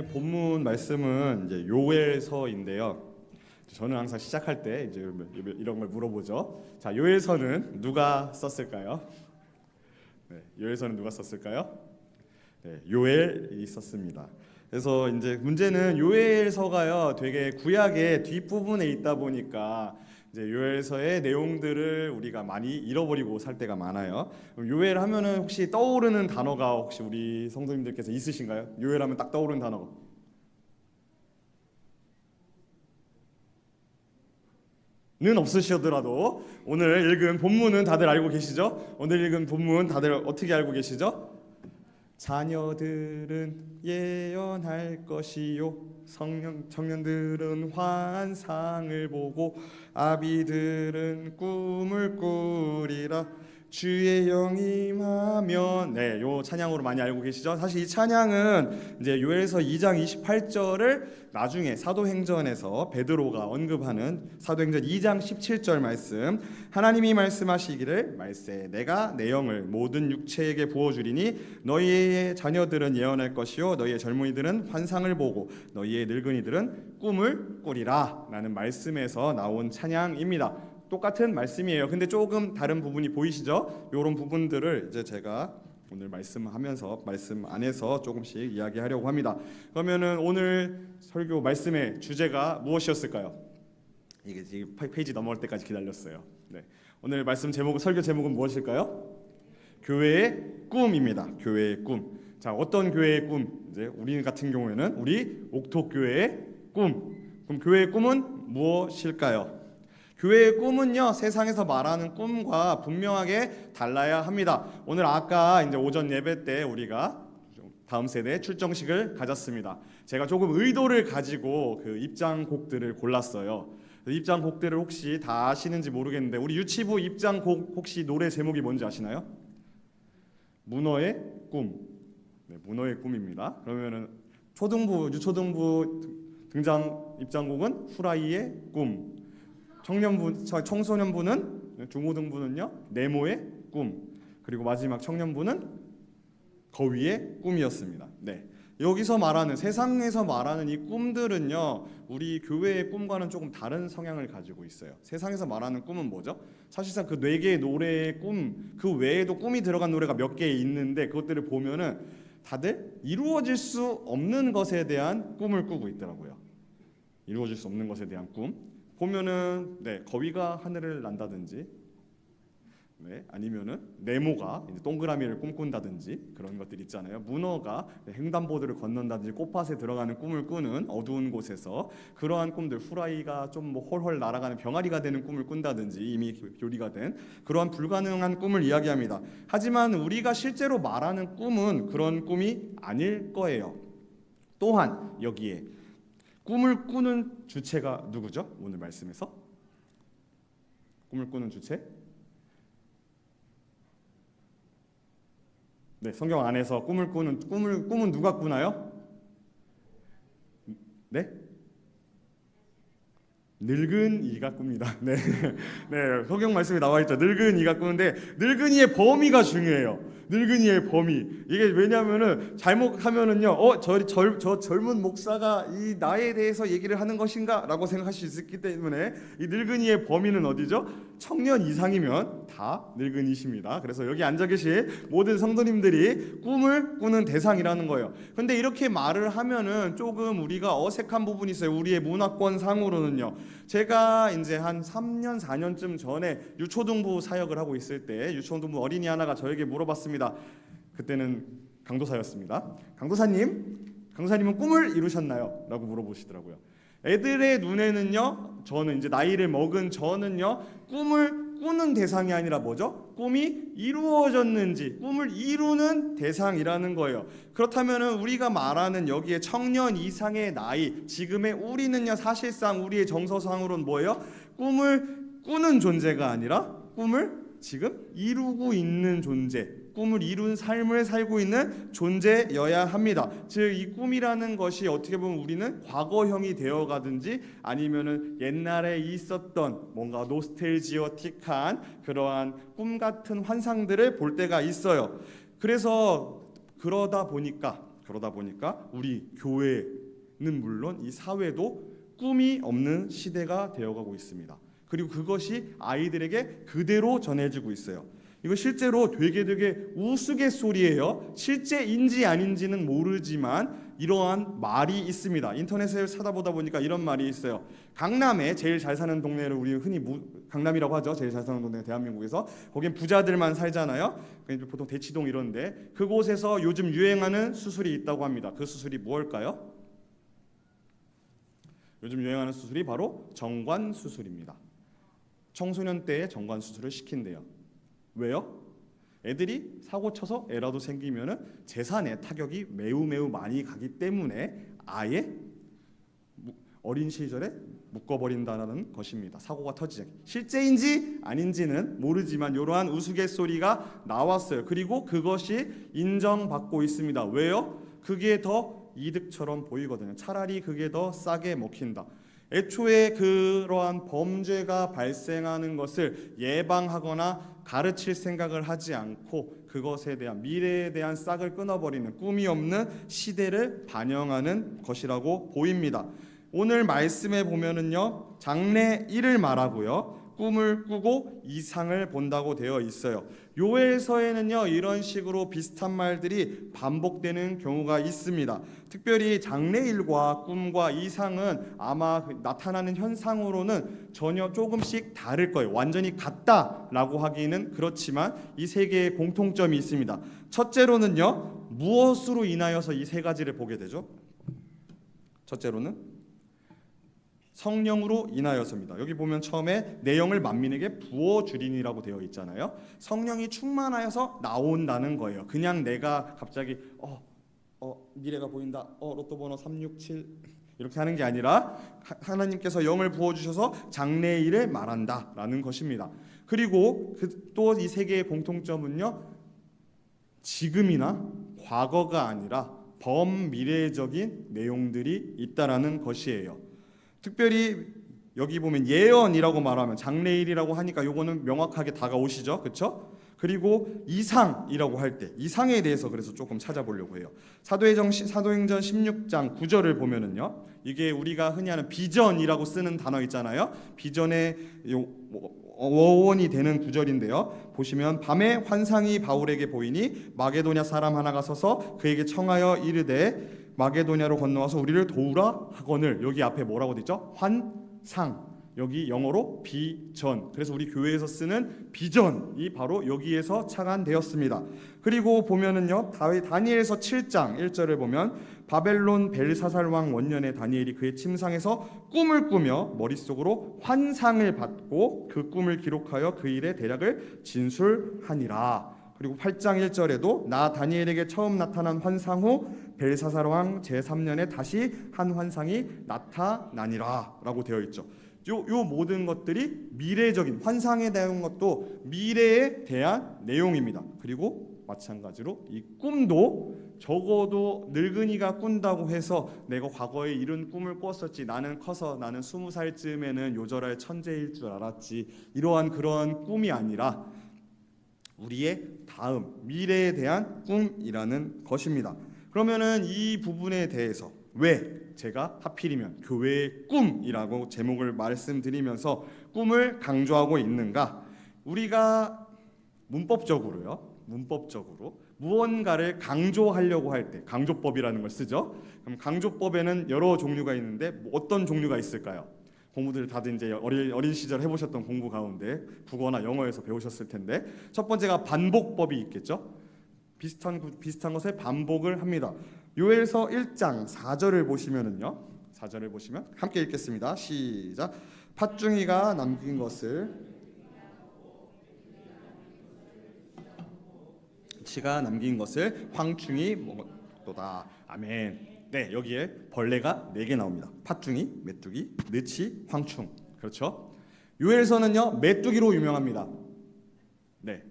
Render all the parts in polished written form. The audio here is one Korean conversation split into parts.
오늘 본문 말씀은 이제 요엘서인데요. 저는 항상 시작할 때 이제 이런 걸 물어보죠. 자, 요엘서는 누가 썼을까요? 네, 요엘서는 누가 썼을까요? 네, 요엘이 썼습니다. 그래서 이제 문제는 요엘서가요, 되게 구약의 뒷부분에 있다 보니까 이제 요엘서의 내용들을 우리가 많이 잃어버리고 살 때가 많아요. 요엘 하면은 혹시 떠오르는 단어가 혹시 우리 성도님들께서 있으신가요? 요엘 하면 딱 떠오르는 단어가 는 없으시더라도 오늘 읽은 본문은 다들 알고 계시죠? 오늘 읽은 본문 다들 어떻게 알고 계시죠? 자녀들은 예언할 것이요 청년들은 환상을 보고 아비들은 꿈을 꾸리라 주의 영이 임하면. 네, 요 찬양으로 많이 알고 계시죠? 사실 이 찬양은 이제 요엘서 2장 28절을 나중에 사도행전에서 베드로가 언급하는 사도행전 2장 17절 말씀, 하나님이 말씀하시기를 말세 내가 내 영을 모든 육체에게 부어주리니 너희의 자녀들은 예언할 것이요 너희의 젊은이들은 환상을 보고 너희의 늙은이들은 꿈을 꾸리라 라는 말씀에서 나온 찬양입니다. 똑같은 말씀이에요. 근데 조금 다른 부분이 보이시죠? 이런 부분들을 이제 제가 오늘 말씀하면서 말씀 안에서 조금씩 이야기하려고 합니다. 그러면은 오늘 설교 말씀의 주제가 무엇이었을까요? 이게 지금 페이지 넘어갈 때까지 기다렸어요. 네. 오늘 말씀 제목, 설교 제목은 무엇일까요? 교회의 꿈입니다. 교회의 꿈. 자, 어떤 교회의 꿈? 이제 우리 같은 경우에는 우리 옥토교회의 꿈. 그럼 교회의 꿈은 무엇일까요? 교회의 꿈은요, 세상에서 말하는 꿈과 분명하게 달라야 합니다. 오늘 아까 이제 오전 예배 때 우리가 다음 세대 출정식을 가졌습니다. 제가 조금 의도를 가지고 그 입장곡들을 골랐어요. 입장곡들을 혹시 다 아시는지 모르겠는데 우리 유치부 입장곡 혹시 노래 제목이 뭔지 아시나요? 문어의 꿈. 네, 문어의 꿈입니다. 그러면은 초등부, 유초등부 등장 입장곡은 후라이의 꿈. 청소년부는 중고등부는요 네모의 꿈, 그리고 마지막 청년부는 거위의 꿈이었습니다. 네, 여기서 말하는 세상에서 말하는 이 꿈들은요 우리 교회의 꿈과는 조금 다른 성향을 가지고 있어요. 세상에서 말하는 꿈은 뭐죠? 사실상 그 네 개의 노래의 꿈, 그 외에도 꿈이 들어간 노래가 몇 개 있는데 그것들을 보면은 다들 이루어질 수 없는 것에 대한 꿈을 꾸고 있더라고요. 이루어질 수 없는 것에 대한 꿈. 보면은 거위가 하늘을 난다든지, 아니면은 네모가 동그라미를 꿈꾼다든지 그런 것들 있잖아요. 문어가 횡단보도를 건넌다든지 꽃밭에 들어가는 꿈을 꾸는 어두운 곳에서 그러한 꿈들, 후라이가 좀 뭐 홀홀 날아가는 병아리가 되는 꿈을 꾼다든지 이미 교리가 된 그러한 불가능한 꿈을 이야기합니다. 하지만 우리가 실제로 말하는 꿈은 그런 꿈이 아닐 거예요. 또한 여기에 꿈을 꾸는 주체가 누구죠? 오늘 말씀에서 꿈을 꾸는 주체? 네, 성경 안에서 꿈은 누가 꾸나요? 네? 늙은이가 꿉니다. 네, 네, 성경 말씀이 나와 있죠. 늙은이가 꾸는데 늙은이의 범위가 중요해요. 늙은이의 범위. 이게 왜냐하면은 잘못하면은요, 저 젊은 목사가 이 나에 대해서 얘기를 하는 것인가라고 생각할 수 있기 때문에 이 늙은이의 범위는 어디죠? 청년 이상이면 다 늙은이십니다. 그래서 여기 앉아 계신 모든 성도님들이 꿈을 꾸는 대상이라는 거예요. 근데 이렇게 말을 하면은 조금 우리가 어색한 부분이 있어요. 우리의 문화권 상으로는요. 제가 이제 한 3년 4년쯤 전에 유초등부 사역을 하고 있을 때 유초등부 어린이 하나가 저에게 물어봤습니다. 그때는 강도사였습니다. 강도사님은 꿈을 이루셨나요? 라고 물어보시더라고요. 애들의 눈에는요, 저는 이제 나이를 먹은 저는요, 꿈을 꾸는 대상이 아니라 뭐죠? 꿈이 이루어졌는지, 꿈을 이루는 대상이라는 거예요. 그렇다면은 우리가 말하는 여기에 청년 이상의 나이, 지금의 우리는요, 사실상 우리의 정서상으로는 뭐예요? 꿈을 꾸는 존재가 아니라 꿈을 지금 이루고 있는 존재, 꿈을 이룬 삶을 살고 있는 존재여야 합니다. 즉 이 꿈이라는 것이 어떻게 보면 우리는 과거형이 되어가든지 아니면은 옛날에 있었던 뭔가 노스텔지어틱한 그러한 꿈 같은 환상들을 볼 때가 있어요. 그래서 그러다 보니까 그러다 보니까 우리 교회는 물론 이 사회도 꿈이 없는 시대가 되어가고 있습니다. 그리고 그것이 아이들에게 그대로 전해지고 있어요. 이거 실제로 되게 우스갯소리예요. 실제인지 아닌지는 모르지만 이러한 말이 있습니다. 인터넷에 찾아보다 보니까 이런 말이 있어요. 강남에 제일 잘 사는 동네를 우리 흔히 강남이라고 하죠. 제일 잘 사는 동네 대한민국에서. 거긴 부자들만 살잖아요. 보통 대치동 이런데 그곳에서 요즘 유행하는 수술이 있다고 합니다. 그 수술이 무엇일까요? 요즘 유행하는 수술이 바로 정관 수술입니다. 청소년 때에 정관 수술을 시킨대요. 왜요? 애들이 사고 쳐서 애라도 생기면은 재산에 타격이 매우 많이 가기 때문에 아예 어린 시절에 묶어버린다는 것입니다. 사고가 터지지. 실제인지 아닌지는 모르지만 이러한 우스갯소리가 나왔어요. 그리고 그것이 인정받고 있습니다. 왜요? 그게 더 이득처럼 보이거든요. 차라리 그게 더 싸게 먹힌다. 애초에 그러한 범죄가 발생하는 것을 예방하거나 가르칠 생각을 하지 않고 그것에 대한 미래에 대한 싹을 끊어버리는 꿈이 없는 시대를 반영하는 것이라고 보입니다. 오늘 말씀에 보면은요, 장래 1을 말하고요, 꿈을 꾸고 이상을 본다고 되어 있어요. 요엘서에는요 이런 식으로 비슷한 말들이 반복되는 경우가 있습니다. 특별히 장래일과 꿈과 이상은 아마 나타나는 현상으로는 전혀 조금씩 다를 거예요. 완전히 같다라고 하기는 그렇지만 이 세 개의 공통점이 있습니다. 첫째로는요, 무엇으로 인하여서 이 세 가지를 보게 되죠? 첫째로는 성령으로 인하여서입니다. 여기 보면 처음에 내용을 만민에게 부어주리니라고 되어 있잖아요. 성령이 충만하여서 나온다는 거예요. 그냥 내가 갑자기 미래가 보인다. 로또 번호 367 이렇게 하는 게 아니라 하나님께서 영을 부어주셔서 장래일을 말한다라는 것입니다. 그리고 또 이 세 개의 공통점은요, 지금이나 과거가 아니라 범미래적인 내용들이 있다라는 것이에요. 특별히 여기 보면 예언이라고 말하면 장래일이라고 하니까 요거는 명확하게 다가오시죠, 그렇죠? 그리고 이상이라고 할 때 이상에 대해서 그래서 조금 찾아보려고 해요. 사도행전 16장 9절을 보면은요, 이게 우리가 흔히 하는 비전이라고 쓰는 단어 있잖아요. 비전의 어원이 되는 구절인데요. 보시면 밤에 환상이 바울에게 보이니 마게도냐 사람 하나가 서서 그에게 청하여 이르되 마게도냐로 건너와서 우리를 도우라 하거늘. 여기 앞에 뭐라고 되어 있죠? 환상. 여기 영어로 비전. 그래서 우리 교회에서 쓰는 비전이 바로 여기에서 착안되었습니다. 그리고 보면은요, 다니엘서 7장 1절을 보면 바벨론 벨사살 왕 원년에 다니엘이 그의 침상에서 꿈을 꾸며 머릿속으로 환상을 받고 그 꿈을 기록하여 그 일의 대략을 진술하니라. 그리고 8장 1절에도 나 다니엘에게 처음 나타난 환상 후 벨사살 왕 제3년에 다시 한 환상이 나타나니라 라고 되어 있죠. 요 모든 것들이 미래적인, 환상에 대한 것도 미래에 대한 내용입니다. 그리고 마찬가지로 이 꿈도 적어도 늙은이가 꾼다고 해서 내가 과거에 이런 꿈을 꿨었지, 나는 커서 나는 20살쯤에는 요절할 천재일 줄 알았지, 이러한 그런 꿈이 아니라 우리의 다음 미래에 대한 꿈이라는 것입니다. 그러면은 이 부분에 대해서 왜 제가 하필이면 교회의 꿈이라고 제목을 말씀드리면서 꿈을 강조하고 있는가? 우리가 문법적으로 무언가를 강조하려고 할 때 강조법이라는 걸 쓰죠. 그럼 강조법에는 여러 종류가 있는데 어떤 종류가 있을까요? 공부들 다들 이제 어린 시절 해보셨던 공부 가운데 국어나 영어에서 배우셨을 텐데, 첫 번째가 반복법이 있겠죠. 비슷한 것을 반복을 합니다. 요엘서 1장 4절을 보시면은요, 4절을 보시면 함께 읽겠습니다. 시작. 팥중이가 남긴 것을 치가 남긴 것을 황충이 먹었도다. 아멘. 네, 여기에 벌레가 4개 나옵니다. 팥중이, 메뚜기, 느치, 황충. 그렇죠? 요엘서는요, 메뚜기로 유명합니다. 네.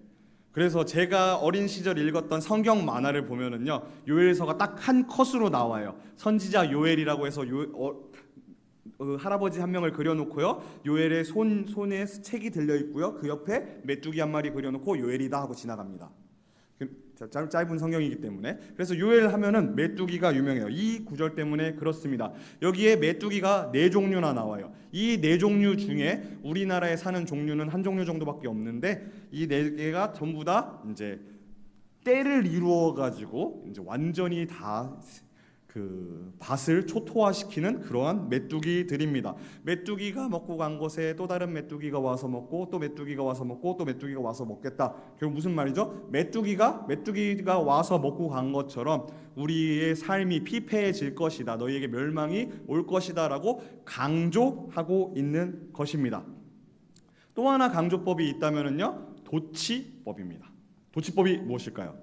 그래서 제가 어린 시절 읽었던 성경 만화를 보면은요, 요엘서가 딱 한 컷으로 나와요. 선지자 요엘이라고 해서 할아버지 한 명을 그려놓고요, 요엘의 손에 책이 들려 있고요, 그 옆에 메뚜기 한 마리 그려놓고 요엘이다 하고 지나갑니다. 짧은 성경이기 때문에. 그래서 요엘 하면은 메뚜기가 유명해요. 이 구절 때문에 그렇습니다. 여기에 메뚜기가 4종류나 나와요. 이 4종류 중에 우리나라에 사는 종류는 한 종류 정도밖에 없는데 이 4개가 전부 다 이제 때를 이루어 가지고 이제 완전히 다 그 밭을 초토화시키는 그러한 메뚜기들입니다. 메뚜기가 먹고 간 것에 또 다른 메뚜기가 와서 먹고 또 메뚜기가 와서 먹고 또 메뚜기가 와서 먹겠다. 결국 무슨 말이죠? 메뚜기가 와서 먹고 간 것처럼 우리의 삶이 피폐해질 것이다. 너희에게 멸망이 올 것이다라고 강조하고 있는 것입니다. 또 하나 강조법이 있다면은요, 도치법입니다. 도치법이 무엇일까요?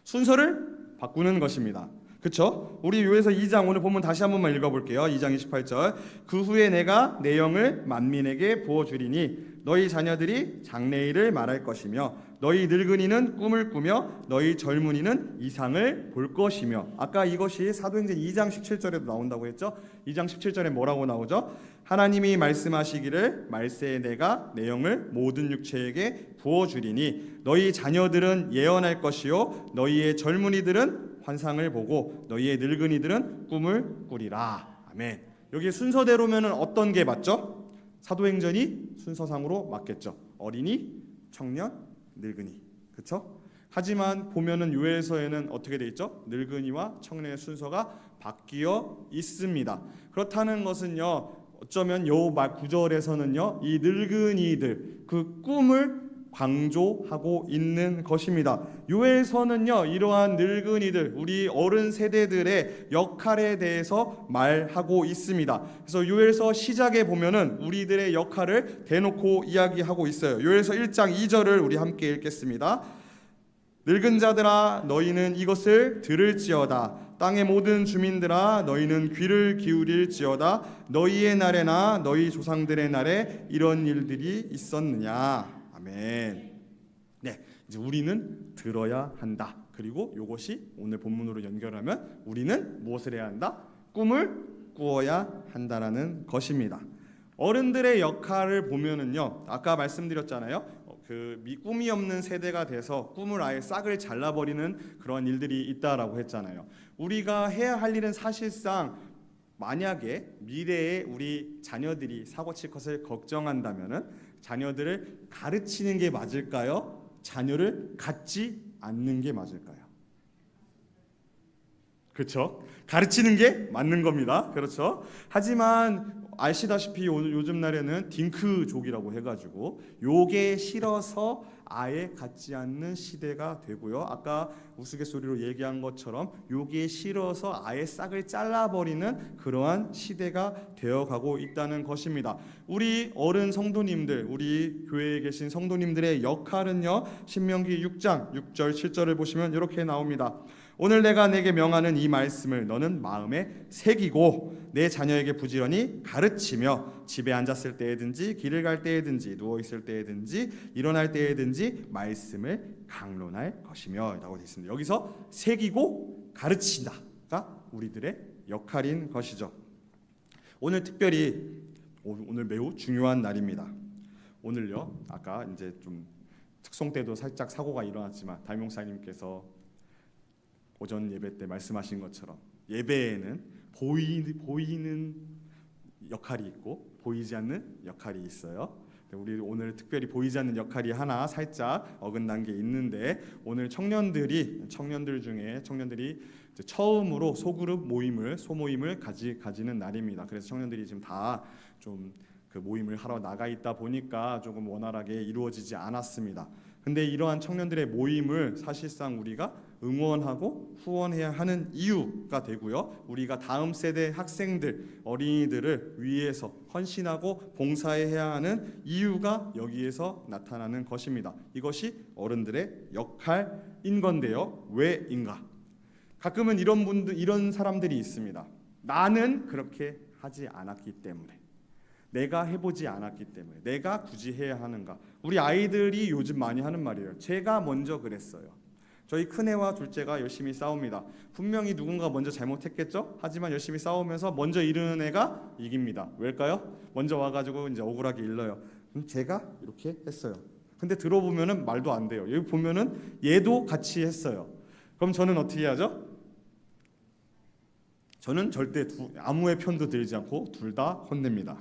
순서를 바꾸는 것입니다. 그렇죠? 우리 요에서 2장 오늘 본문 다시 한 번만 읽어볼게요. 2장 28절. 그 후에 내가 내 영을 만민에게 부어주리니 너희 자녀들이 장래일을 말할 것이며 너희 늙은이는 꿈을 꾸며 너희 젊은이는 이상을 볼 것이며. 아까 이것이 사도행전 2장 17절에도 나온다고 했죠. 2장 17절에 뭐라고 나오죠? 하나님이 말씀하시기를 말세에 내가 내 영을 모든 육체에게 부어주리니 너희 자녀들은 예언할 것이요 너희의 젊은이들은 환상을 보고 너희의 늙은이들은 꿈을 꾸리라. 아멘. 여기 순서대로면은 어떤 게 맞죠? 사도행전이 순서상으로 맞겠죠. 어린이, 청년, 늙은이. 그렇죠? 하지만 보면은 요엘서에는 어떻게 돼 있죠? 늙은이와 청년의 순서가 바뀌어 있습니다. 그렇다는 것은요, 어쩌면 요 말 9절에서는요, 이 늙은이들 그 꿈을 강조하고 있는 것입니다. 요엘서는요, 이러한 늙은이들, 우리 어른 세대들의 역할에 대해서 말하고 있습니다. 그래서 요엘서 시작에 보면은 우리들의 역할을 대놓고 이야기하고 있어요. 요엘서 1장 2절을 우리 함께 읽겠습니다. 늙은 자들아 너희는 이것을 들을지어다. 땅의 모든 주민들아 너희는 귀를 기울일지어다. 너희의 날에나 너희 조상들의 날에 이런 일들이 있었느냐. 아멘. 네, 이제 우리는 들어야 한다. 그리고 이것이 오늘 본문으로 연결하면 우리는 무엇을 해야 한다? 꿈을 꾸어야 한다라는 것입니다. 어른들의 역할을 보면은요, 아까 말씀드렸잖아요. 꿈이 없는 세대가 돼서 꿈을 아예 싹을 잘라버리는 그런 일들이 있다라고 했잖아요. 우리가 해야 할 일은 사실상 만약에 미래에 우리 자녀들이 사고 칠 것을 걱정한다면은 자녀들을 가르치는 게 맞을까요? 자녀를 갖지 않는 게 맞을까요? 그렇죠? 가르치는 게 맞는 겁니다. 그렇죠? 하지만 아시다시피 요즘 날에는 딩크족이라고 해가지고 요게 싫어서 아예 갖지 않는 시대가 되고요. 아까 우스갯소리로 얘기한 것처럼 요게 싫어서 아예 싹을 잘라버리는 그러한 시대가 되어가고 있다는 것입니다. 우리 어른 성도님들, 우리 교회에 계신 성도님들의 역할은요, 신명기 6장 6절 7절을 보시면 이렇게 나옵니다. 오늘 내가 내게 명하는 이 말씀을 너는 마음에 새기고 내 자녀에게 부지런히 가르치며 집에 앉았을 때에든지 길을 갈 때에든지 누워 있을 때에든지 일어날 때에든지 말씀을 강론할 것이며 라고 되어 있습니다. 여기서 새기고 가르친다가 우리들의 역할인 것이죠. 오늘 특별히 오늘 매우 중요한 날입니다. 오늘요, 아까 이제 좀 특송 때도 살짝 사고가 일어났지만 담임 목사님께서 오전 예배 때 말씀하신 것처럼 예배에는 보이는 역할이 있고 보이지 않는 역할이 있어요. 우리 오늘 특별히 보이지 않는 역할이 하나 살짝 어긋난 게 있는데, 오늘 청년들이 처음으로 소모임을 가지는 날입니다. 그래서 청년들이 지금 다 좀 그 모임을 하러 나가 있다 보니까 조금 원활하게 이루어지지 않았습니다. 근데 이러한 청년들의 모임을 사실상 우리가 응원하고 후원해야 하는 이유가 되고요. 우리가 다음 세대 학생들, 어린이들을 위해서 헌신하고 봉사해야 하는 이유가 여기에서 나타나는 것입니다. 이것이 어른들의 역할인 건데요. 왜인가? 가끔은 이런 사람들이 있습니다. 나는 그렇게 하지 않았기 때문에, 내가 해보지 않았기 때문에 내가 굳이 해야 하는가? 우리 아이들이 요즘 많이 하는 말이에요. 제가 먼저 그랬어요. 저희 큰애와 둘째가 열심히 싸웁니다. 분명히 누군가 먼저 잘못했겠죠? 하지만 열심히 싸우면서 먼저 이르는 애가 이깁니다. 왜일까요? 먼저 와가지고 이제 억울하게 일러요. 제가 이렇게 했어요. 근데 들어보면은 말도 안 돼요. 여기 보면은 얘도 같이 했어요. 그럼 저는 어떻게 해야죠? 저는 절대 아무의 편도 들지 않고 둘 다 혼냅니다.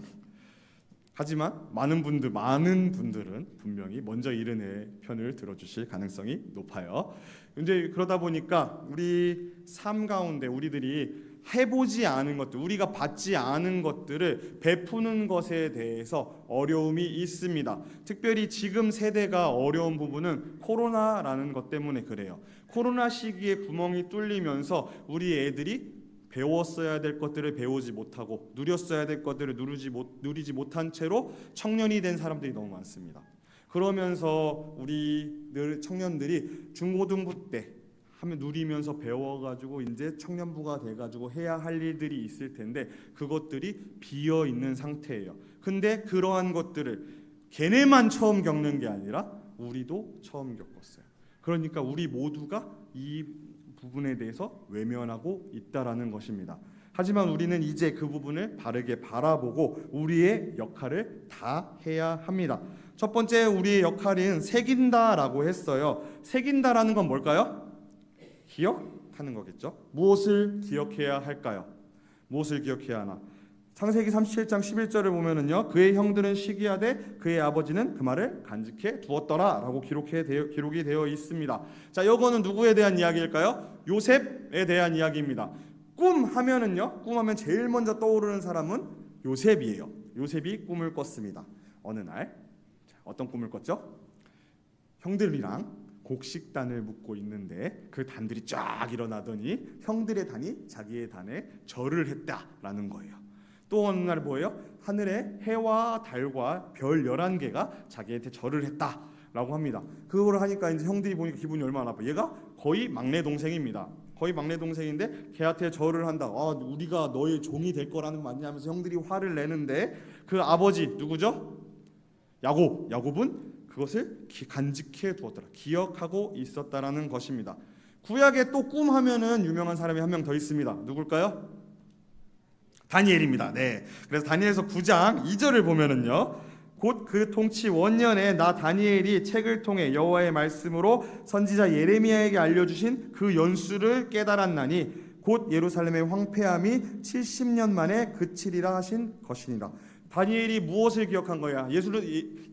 하지만 많은 분들은 분명히 먼저 이른 애 편을 들어주실 가능성이 높아요. 이제 그러다 보니까 우리 삶 가운데 우리들이 해보지 않은 것들, 우리가 받지 않은 것들을 베푸는 것에 대해서 어려움이 있습니다. 특별히 지금 세대가 어려운 부분은 코로나라는 것 때문에 그래요. 코로나 시기에 구멍이 뚫리면서 우리 애들이 배웠어야 될 것들을 배우지 못하고 누렸어야 될 것들을 누리지 못한 채로 청년이 된 사람들이 너무 많습니다. 그러면서 우리 청년들이 중고등부 때 하면 누리면서 배워가지고 이제 청년부가 돼가지고 해야 할 일들이 있을 텐데 그것들이 비어 있는 상태예요. 근데 그러한 것들을 걔네만 처음 겪는 게 아니라 우리도 처음 겪었어요. 그러니까 우리 모두가 이 부분에 대해서 외면하고 있다라는 것입니다. 하지만 우리는 이제 그 부분을 바르게 바라보고 우리의 역할을 다 해야 합니다. 첫 번째 우리의 역할은 새긴다라고 했어요. 새긴다라는 건 뭘까요? 기억하는 거겠죠. 무엇을 기억해야 할까요? 무엇을 기억해야 하나? 창세기 37장 11절을 보면은요, 그의 형들은 시기하되 그의 아버지는 그 말을 간직해 두었더라라고 기록이 되어 있습니다. 자, 이거는 누구에 대한 이야기일까요? 요셉에 대한 이야기입니다. 꿈하면 제일 먼저 떠오르는 사람은 요셉이에요. 요셉이 꿈을 꿨습니다. 어느 날 어떤 꿈을 꿨죠? 형들이랑 곡식단을 묶고 있는데 그 단들이 쫙 일어나더니 형들의 단이 자기의 단에 절을 했다라는 거예요. 또 어느 날 뭐예요? 하늘에 해와 달과 별 11개가 자기한테 절을 했다라고 합니다. 그걸 하니까 이제 형들이 보니까 기분이 얼마나 나빠. 얘가 거의 막내 동생입니다. 거의 막내 동생인데 걔한테 절을 한다. 우리가 너의 종이 될 거라는 거 맞냐 하면서 형들이 화를 내는데 그 아버지 누구죠? 야곱은 그것을 간직해 두었더라. 기억하고 있었다라는 것입니다. 구약에 또 꿈하면은 유명한 사람이 한 명 더 있습니다. 누굴까요? 다니엘입니다. 네. 그래서 다니엘서 9장 2절을 보면은요. 곧 그 통치 원년에 나 다니엘이 책을 통해 여호와의 말씀으로 선지자 예레미야에게 알려주신 그 연수를 깨달았나니 곧 예루살렘의 황폐함이 70년 만에 그치리라 하신 것이니라. 다니엘이 무엇을 기억한 거야?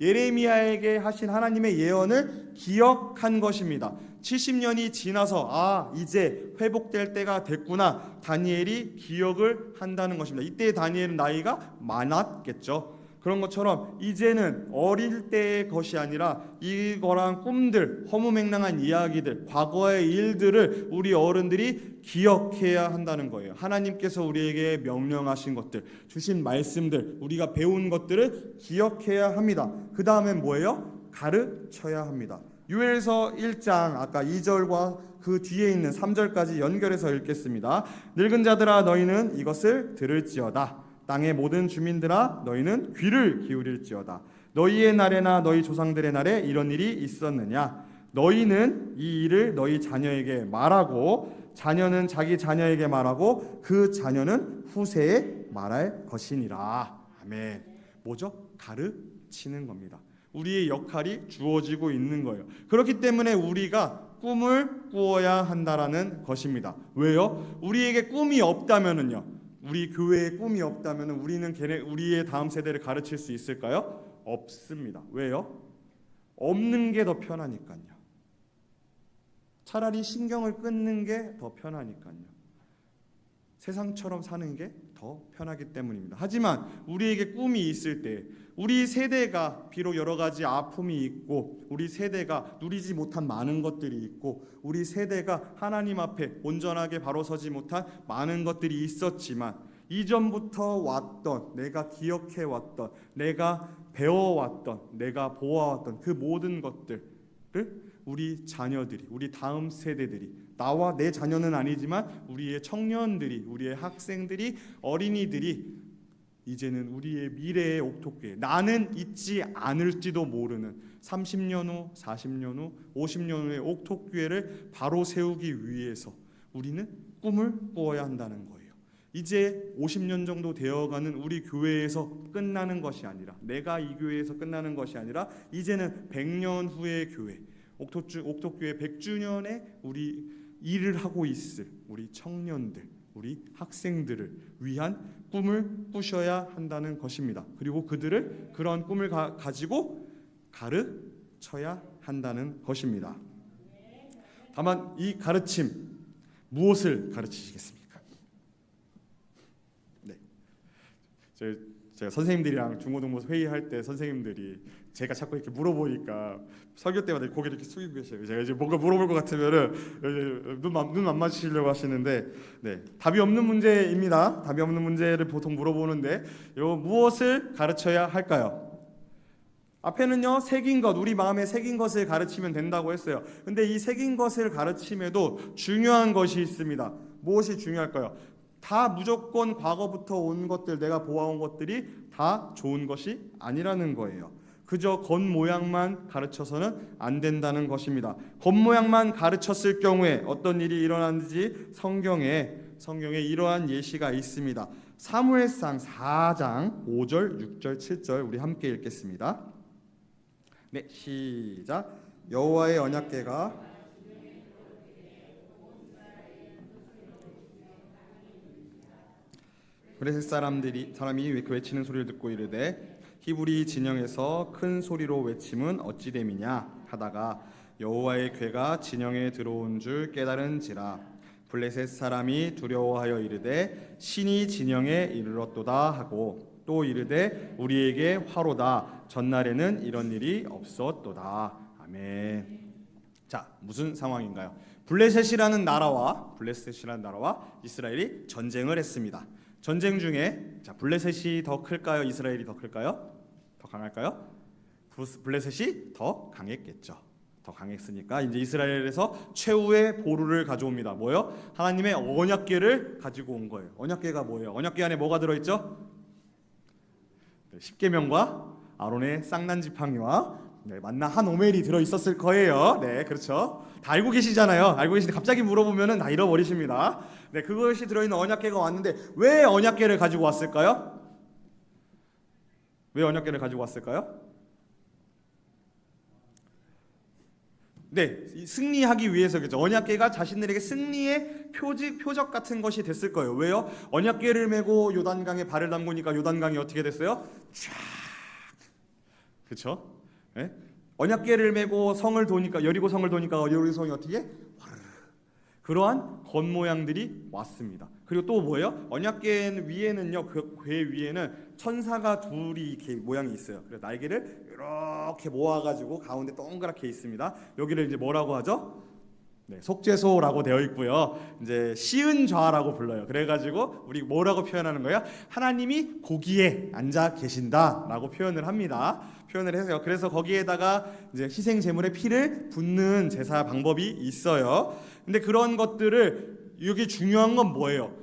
예레미야에게 하신 하나님의 예언을 기억한 것입니다. 70년이 지나서 이제 회복될 때가 됐구나. 다니엘이 기억을 한다는 것입니다. 이때 다니엘은 나이가 많았겠죠. 그런 것처럼 이제는 어릴 때의 것이 아니라 이거랑 꿈들, 허무맹랑한 이야기들, 과거의 일들을 우리 어른들이 기억해야 한다는 거예요. 하나님께서 우리에게 명령하신 것들, 주신 말씀들, 우리가 배운 것들을 기억해야 합니다. 그 다음엔 뭐예요? 가르쳐야 합니다. 요엘서 1장 아까 2절과 그 뒤에 있는 3절까지 연결해서 읽겠습니다. 늙은 자들아 너희는 이것을 들을지어다. 땅의 모든 주민들아 너희는 귀를 기울일지어다. 너희의 날에나 너희 조상들의 날에 이런 일이 있었느냐? 너희는 이 일을 너희 자녀에게 말하고 자녀는 자기 자녀에게 말하고 그 자녀는 후세에 말할 것이니라. 아멘. 뭐죠? 가르치는 겁니다. 우리의 역할이 주어지고 있는 거예요. 그렇기 때문에 우리가 꿈을 꾸어야 한다라는 것입니다. 왜요? 우리에게 꿈이 없다면은요. 우리 교회에 꿈이 없다면 우리는 우리의 다음 세대를 가르칠 수 있을까요? 없습니다. 왜요? 없는 게 더 편하니까요. 차라리 신경을 끊는 게 더 편하니까요. 세상처럼 사는 게 더 편하기 때문입니다. 하지만 우리에게 꿈이 있을 때 우리 세대가 비록 여러 가지 아픔이 있고 우리 세대가 누리지 못한 많은 것들이 있고 우리 세대가 하나님 앞에 온전하게 바로 서지 못한 많은 것들이 있었지만 이전부터 왔던 내가 기억해왔던 내가 배워왔던 내가 보아왔던 그 모든 것들을 우리 자녀들이 우리 다음 세대들이 나와 내 자녀는 아니지만 우리의 청년들이 우리의 학생들이 어린이들이 이제는 우리의 미래의 옥토교회 나는 있지 않을지도 모르는 30년 후 40년 후 50년 후의 옥토교회를 바로 세우기 위해서 우리는 꿈을 꾸어야 한다는 거예요. 이제 50년 정도 되어가는 우리 교회에서 끝나는 것이 아니라, 내가 이 교회에서 끝나는 것이 아니라 이제는 100년 후의 교회, 옥토교회 100주년에 우리 일을 하고 있을 우리 청년들, 우리 학생들을 위한 꿈을 꾸셔야 한다는 것입니다. 그리고 그들을 그런 꿈을 가지고 가르쳐야 한다는 것입니다. 다만 이 가르침, 무엇을 가르치시겠습니까? 네, 제가 선생님들이랑 중고등부 회의할 때 선생님들이 제가 자꾸 이렇게 물어보니까 설교 때마다 고개를 이렇게 숙이고 계셔요. 제가 이제 뭔가 물어볼 것 같으면은 눈 안 맞추시려고 하시는데, 네, 답이 없는 문제입니다. 답이 없는 문제를 보통 물어보는데, 요 무엇을 가르쳐야 할까요? 앞에는요, 새긴 것, 우리 마음에 새긴 것을 가르치면 된다고 했어요. 근데 이 새긴 것을 가르침에도 중요한 것이 있습니다. 무엇이 중요할까요? 다 무조건 과거부터 온 것들, 내가 보아온 것들이 다 좋은 것이 아니라는 거예요. 그저 겉모양만 가르쳐서는 안 된다는 것입니다. 겉모양만 가르쳤을 경우에 어떤 일이 일어나는지 성경에 이러한 예시가 있습니다. 사무엘상 4장 5절, 6절, 7절 우리 함께 읽겠습니다. 네, 시작. 여호와의 언약궤가 블레셋 사람이 외치는 소리를 듣고 이르되 히브리 진영에서 큰 소리로 외침은 어찌 됨이냐 하다가 여호와의 궤가 진영에 들어온 줄 깨달은지라. 블레셋 사람이 두려워하여 이르되 신이 진영에 이르렀도다 하고 또 이르되 우리에게 화로다. 전날에는 이런 일이 없었도다. 아멘. 자, 무슨 상황인가요? 블레셋이라는 나라와 이스라엘이 전쟁을 했습니다. 전쟁 중에 블레셋이 더 클까요? 이스라엘이 더 클까요? 더 강할까요? 블레셋이 더 강했겠죠. 더 강했으니까 이제 이스라엘에서 최후의 보루를 가져옵니다. 뭐요? 하나님의 언약궤를 가지고 온 거예요. 언약궤가 뭐예요? 언약궤 안에 뭐가 들어있죠? 십계명과 아론의 쌍난 지팡이와 만나 한 오멜이 들어 있었을 거예요. 네, 그렇죠. 다 알고 계시잖아요. 알고 계시는데 갑자기 물어보면은 다 잃어버리십니다. 네, 그것이 들어있는 언약궤가 왔는데 왜 언약궤를 가지고 왔을까요? 왜 언약궤를 가지고 왔을까요? 네, 승리하기 위해서겠죠. 언약궤가 자신들에게 승리의 표적 같은 것이 됐을 거예요. 왜요? 언약궤를 메고 요단강에 발을 담그니까 요단강이 어떻게 됐어요? 쫙, 그렇죠? 네? 언약궤를 메고 성을 도니까 여리고 성을 도니까 여리고 성이 어떻게? 그러한 겉모양들이 왔습니다. 그리고 또 뭐예요? 언약궤 위에는요, 그 궤 위에는 천사가 둘이 이렇게 모양이 있어요. 그래서 날개를 이렇게 모아가지고 가운데 동그랗게 있습니다. 여기를 이제 뭐라고 하죠? 네, 속죄소라고 되어 있고요. 이제 시은좌라고 불러요. 그래가지고 우리 뭐라고 표현하는 거예요? 하나님이 거기에 앉아 계신다라고 표현을 합니다. 표현을 해서요. 그래서 거기에다가 이제 희생 제물의 피를 붓는 제사 방법이 있어요. 근데 그런 것들을 여기 중요한 건 뭐예요?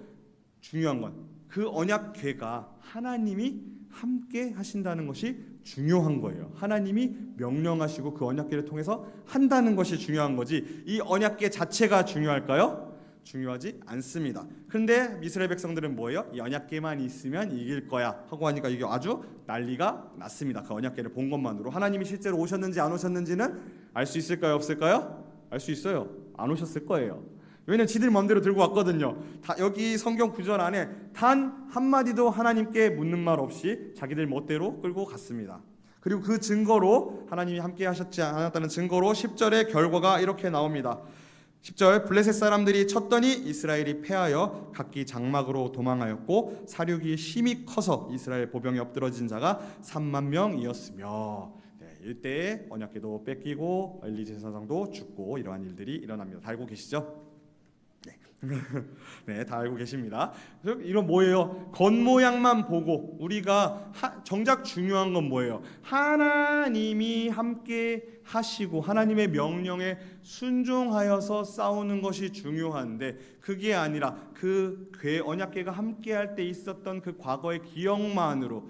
중요한 건 그 언약궤가 하나님이 함께 하신다는 것이 중요한 거예요. 하나님이 명령하시고 그 언약궤를 통해서 한다는 것이 중요한 거지 이 언약궤 자체가 중요할까요? 중요하지 않습니다. 그런데 이스라엘 백성들은 뭐예요? 이 언약궤만 있으면 이길 거야 하고 하니까 이게 아주 난리가 났습니다. 그 언약궤를 본 것만으로 하나님이 실제로 오셨는지 안 오셨는지는 알 수 있을까요? 없을까요? 알 수 있어요. 안 오셨을 거예요. 왜냐면 지들 마음대로 들고 왔거든요. 여기 성경 구절 안에 단 한마디도 하나님께 묻는 말 없이 자기들 멋대로 끌고 갔습니다. 그리고 그 증거로 하나님이 함께 하셨지 않았다는 증거로 10절의 결과가 이렇게 나옵니다. 10절 블레셋 사람들이 쳤더니 이스라엘이 패하여 각기 장막으로 도망하였고 사륙이 심히 커서 이스라엘 보병에 엎드러진 자가 3만 명이었으며 네, 이때에 언약궤도 뺏기고 엘리 제사장도 죽고 이러한 일들이 일어납니다. 다 알고 계시죠? 네, 다 알고 계십니다. 이런 뭐예요? 겉모양만 보고 우리가 정작 중요한 건 뭐예요? 하나님이 함께 하시고 하나님의 명령에 순종하여서 싸우는 것이 중요한데 그게 아니라 그 언약궤가 함께 할 때 있었던 그 과거의 기억만으로만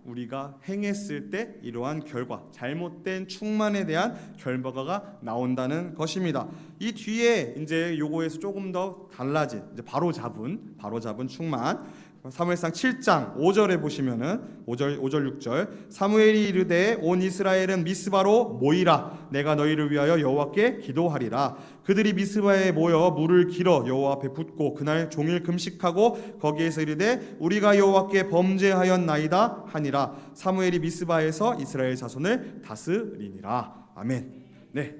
우리가 행했을 때 이러한 결과, 잘못된 충만에 대한 결과가 나온다는 것입니다. 이 뒤에 이제 요거에서 조금 더 달라진, 이제 바로 잡은 충만. 사무엘상 7장 5절에 보시면은 5절 6절 사무엘이 이르되 온 이스라엘은 미스바로 모이라 내가 너희를 위하여 여호와께 기도하리라. 그들이 미스바에 모여 물을 길어 여호와 앞에 붓고 그날 종일 금식하고 거기에서 이르되 우리가 여호와께 범죄하였나이다 하니라. 사무엘이 미스바에서 이스라엘 자손을 다스리니라. 아멘. 네,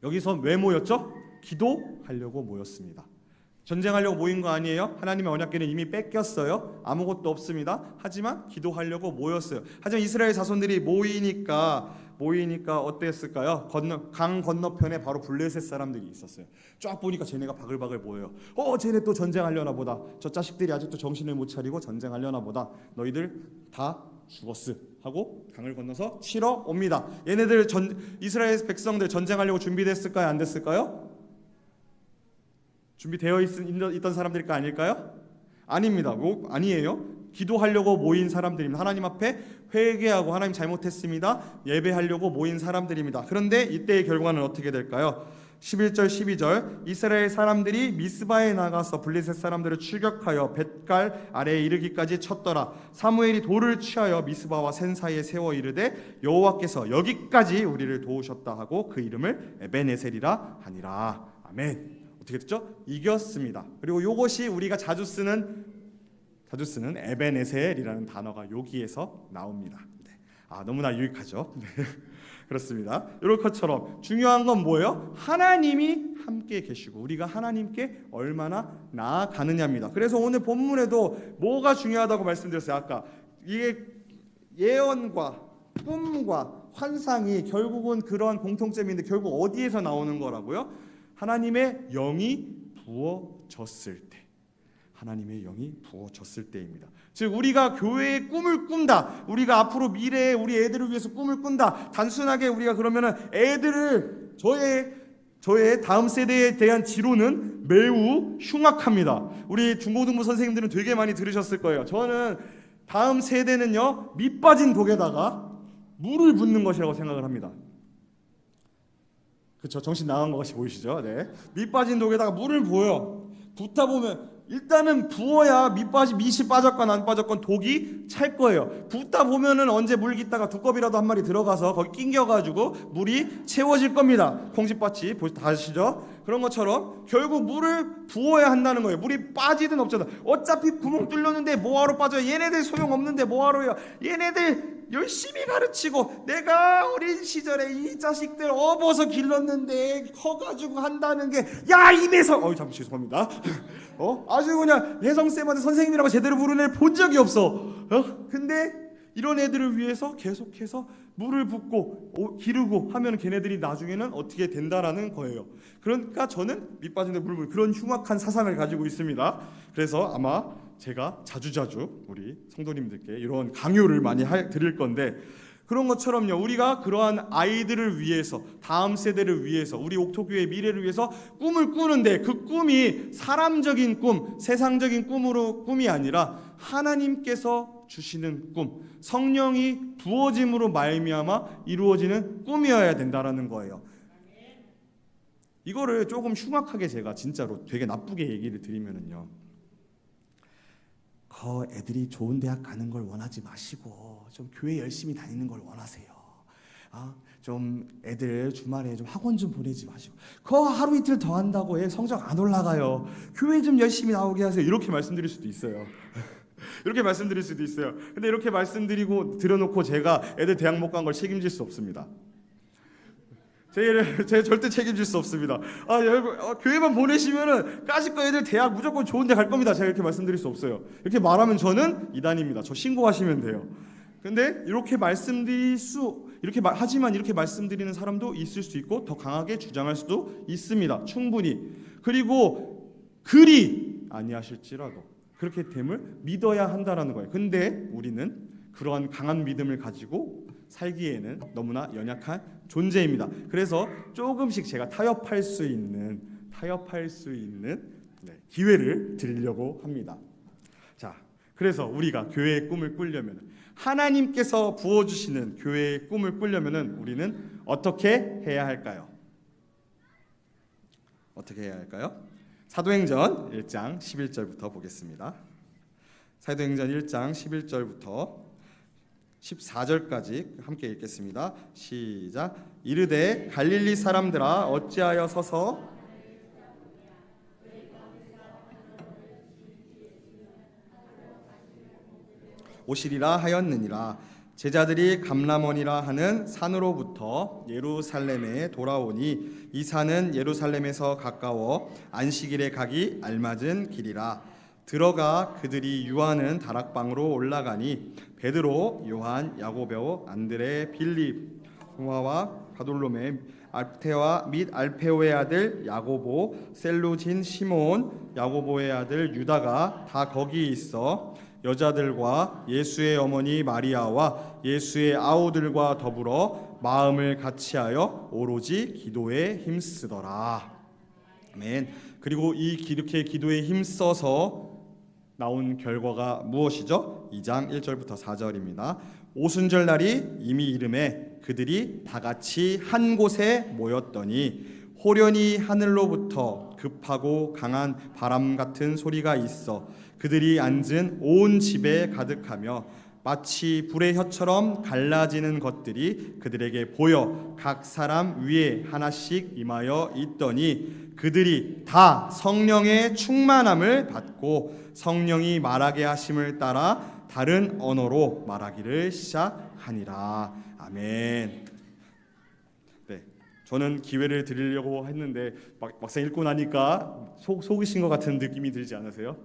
여기서 왜 모였죠? 기도하려고 모였습니다. 전쟁하려고 모인 거 아니에요? 하나님의 언약궤는 이미 뺏겼어요. 아무것도 없습니다. 하지만 기도하려고 모였어요. 하지만 이스라엘 자손들이 모이니까 어땠을까요? 강 건너편에 바로 블레셋 사람들이 있었어요. 쫙 보니까 쟤네가 바글바글 보여요. 쟤네 또 전쟁하려나 보다. 저 자식들이 아직도 정신을 못 차리고 전쟁하려나 보다. 너희들 다 죽었어 하고 강을 건너서 치러 옵니다. 얘네들 이스라엘 백성들 전쟁하려고 준비됐을까요? 안 됐을까요? 준비되어 있던 사람들일까 아닐까요? 아닙니다. 아니에요. 기도하려고 모인 사람들입니다. 하나님 앞에 회개하고 하나님 잘못했습니다. 예배하려고 모인 사람들입니다. 그런데 이때의 결과는 어떻게 될까요? 11절 12절 이스라엘 사람들이 미스바에 나가서 블레셋 사람들을 추격하여 뱃갈 아래에 이르기까지 쳤더라. 사무엘이 돌을 취하여 미스바와 센 사이에 세워 이르되 여호와께서 여기까지 우리를 도우셨다 하고 그 이름을 에벤에셀이라 하니라. 아멘. 어떻게 됐죠? 이겼습니다. 그리고 이것이 우리가 자주 쓰는 에벤에셀이라는 단어가 여기에서 나옵니다. 네. 너무나 유익하죠. 네. 그렇습니다. 이런 것처럼 중요한 건 뭐예요? 하나님이 함께 계시고 우리가 하나님께 얼마나 나아가느냐입니다. 그래서 오늘 본문에도 뭐가 중요하다고 말씀드렸어요. 아까 이게 예언과 꿈과 환상이 결국은 그러한 공통점인데 결국 어디에서 나오는 거라고요? 하나님의 영이 부어졌을 때, 하나님의 영이 부어졌을 때입니다. 즉 우리가 교회의 꿈을 꾼다, 우리가 앞으로 미래에 우리 애들을 위해서 꿈을 꾼다. 단순하게 우리가 그러면은 애들을 저의 다음 세대에 대한 지로는 매우 흉악합니다. 우리 중고등부 선생님들은 되게 많이 들으셨을 거예요. 저는 다음 세대는요 밑 빠진 독에다가 물을 붓는 것이라고 생각을 합니다. 그렇죠. 정신 나간 것이 보이시죠? 네. 밑 빠진 독에다가 물을 부어요. 붓다 보면 일단은 부어야 밑이 빠졌건 안 빠졌건 독이 찰 거예요. 붓다 보면은 언제 물 깃다가 두꺼비라도 한 마리 들어가서 거기 낑겨가지고 물이 채워질 겁니다. 콩쥐밭이 다 아시죠? 그런 것처럼 결국 물을 부어야 한다는 거예요. 물이 빠지든 없든 어차피 구멍 뚫렸는데 뭐하러 빠져요? 얘네들 소용없는데 뭐하러요? 얘네들 열심히 가르치고 내가 어린 시절에 이 자식들 업어서 길렀는데 커가지고 한다는 게 야 임혜성 잠시 죄송합니다. 아주 그냥 혜성쌤한테 선생님이라고 제대로 부르는 애를 본 적이 없어. 근데 이런 애들을 위해서 계속해서 물을 붓고 기르고 하면 걔네들이 나중에는 어떻게 된다라는 거예요. 그러니까 저는 밑 빠진 데 물 그런 흉악한 사상을 가지고 있습니다. 그래서 아마 제가 자주자주 우리 성도님들께 이런 강요를 많이 드릴 건데 그런 것처럼요 우리가 그러한 아이들을 위해서 다음 세대를 위해서 우리 옥토교회의 미래를 위해서 꿈을 꾸는데 그 꿈이 사람적인 꿈 세상적인 꿈이 아니라 하나님께서 주시는 꿈 성령이 부어짐으로 말미암아 이루어지는 꿈이어야 된다라는 거예요. 이거를 조금 흉악하게 제가 진짜로 되게 나쁘게 얘기를 드리면은요 애들이 좋은 대학 가는 걸 원하지 마시고 좀 교회 열심히 다니는 걸 원하세요. 좀 애들 주말에 좀 학원 좀 보내지 마시고 하루 이틀 더 한다고 애 성적 안 올라가요. 교회 좀 열심히 나오게 하세요. 이렇게 말씀드릴 수도 있어요. 이렇게 말씀드릴 수도 있어요. 근데 이렇게 드려놓고 제가 애들 대학 못 간 걸 책임질 수 없습니다. 제가 절대 책임질 수 없습니다. 여러분 교회만 보내시면은 까짓거 애들 대학 무조건 좋은 데 갈 겁니다. 제가 이렇게 말씀드릴 수 없어요. 이렇게 말하면 저는 이단입니다. 저 신고하시면 돼요. 근데 하지만 이렇게 말씀드리는 사람도 있을 수 있고 더 강하게 주장할 수도 있습니다. 충분히. 그리고 그리 아니하실지라도 그렇게 됨을 믿어야 한다라는 거예요. 근데 우리는 그러한 강한 믿음을 가지고 살기에는 너무나 연약한 존재입니다. 그래서 조금씩 제가 타협할 수 있는 기회를 드리려고 합니다. 자, 그래서 우리가 교회의 꿈을 꾸려면, 하나님께서 부어주시는 교회의 꿈을 꾸려면 우리는 어떻게 해야 할까요? 어떻게 해야 할까요? 사도행전 1장 11절부터 보겠습니다. 사도행전 1장 11절부터 14절까지 함께 읽겠습니다. 시작. 이르되 갈릴리 사람들아 어찌하여 서서 오시리라 하였느니라. 제자들이 감람원이라 하는 산으로부터 예루살렘에 돌아오니 이 산은 예루살렘에서 가까워 안식일에 가기 알맞은 길이라. 들어가 그들이 유하는 다락방으로 올라가니 베드로, 요한, 야고보, 안드레, 빌립, 동화와 바돌로메, 알테와 및 알페오의 아들 야고보, 셀루진 시몬, 야고보의 아들 유다가 다 거기 있어 여자들과 예수의 어머니 마리아와 예수의 아우들과 더불어 마음을 같이하여 오로지 기도에 힘쓰더라. 아멘. 그리고 이렇게 기도에 힘써서 나온 결과가 무엇이죠? 2장 1절부터 4절입니다. 오순절 날이 이미 이름에 그들이 다 같이 한 곳에 모였더니 호련히 하늘로부터 급하고 강한 바람 같은 소리가 있어 그들이 앉은 온 집에 가득하며 마치 불의 혀처럼 갈라지는 것들이 그들에게 보여 각 사람 위에 하나씩 임하여 있더니 그들이 다 성령의 충만함을 받고 성령이 말하게 하심을 따라 다른 언어로 말하기를 시작하니라. 아멘. 네, 저는 기회를 드리려고 했는데 막상 읽고 나니까 속으신 것 같은 느낌이 들지 않으세요?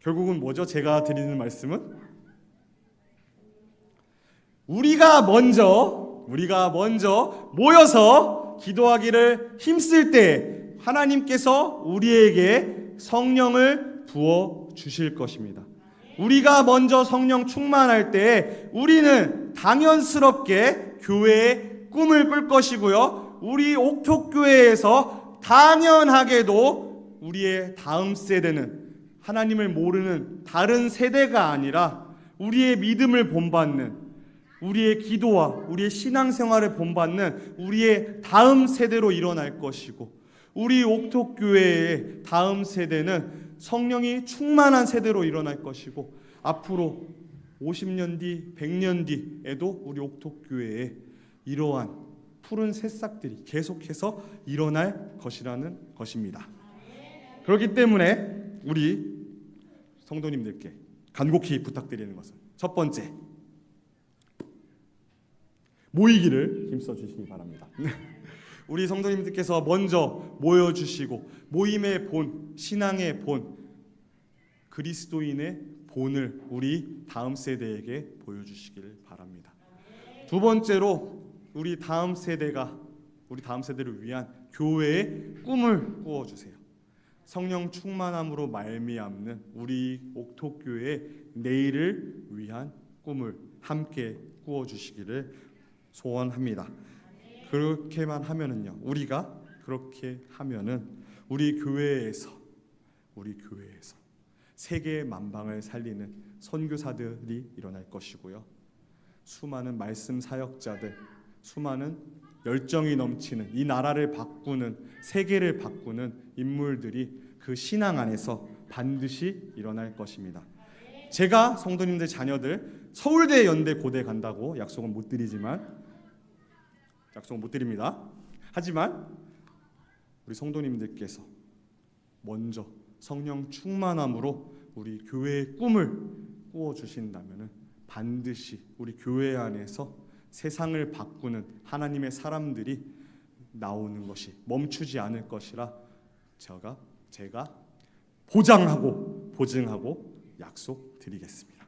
결국은 뭐죠? 제가 드리는 말씀은 우리가 먼저 모여서 기도하기를 힘쓸 때 하나님께서 우리에게 성령을 부어 주실 것입니다. 우리가 먼저 성령 충만할 때 우리는 당연스럽게 교회의 꿈을 꿀 것이고요. 우리 옥토교회에서 당연하게도 우리의 다음 세대는 하나님을 모르는 다른 세대가 아니라 우리의 믿음을 본받는, 우리의 기도와 우리의 신앙생활을 본받는 우리의 다음 세대로 일어날 것이고, 우리 옥토교회의 다음 세대는 성령이 충만한 세대로 일어날 것이고, 앞으로 50년 뒤, 100년 뒤에도 우리 옥토교회에 이러한 푸른 새싹들이 계속해서 일어날 것이라는 것입니다. 그렇기 때문에 우리 성도님들께 간곡히 부탁드리는 것은, 첫 번째, 모이기를 힘써 주시기 바랍니다. 우리 성도님들께서 먼저 모여주시고 모임의 본, 신앙의 본, 그리스도인의 본을 우리 다음 세대에게 보여주시기를 바랍니다. 두 번째로 우리 다음 세대를 위한 교회의 꿈을 꾸어주세요. 성령 충만함으로 말미암는 우리 옥토교회의 내일을 위한 꿈을 함께 꾸어주시기를 소원합니다. 그렇게만 하면은요, 우리가 그렇게 하면은 우리 교회에서 세계 만방을 살리는 선교사들이 일어날 것이고요, 수많은 말씀 사역자들, 수많은 열정이 넘치는 이 나라를 바꾸는, 세계를 바꾸는 인물들이 그 신앙 안에서 반드시 일어날 것입니다. 제가 성도님들 자녀들 서울대, 연대, 고대 간다고 약속은 못 드립니다. 하지만 우리 성도님들께서 먼저 성령 충만함으로 우리 교회의 꿈을 꾸어 주신다면 반드시 우리 교회 안에서 세상을 바꾸는 하나님의 사람들이 나오는 것이 멈추지 않을 것이라 제가 보장하고 보증하고 약속드리겠습니다.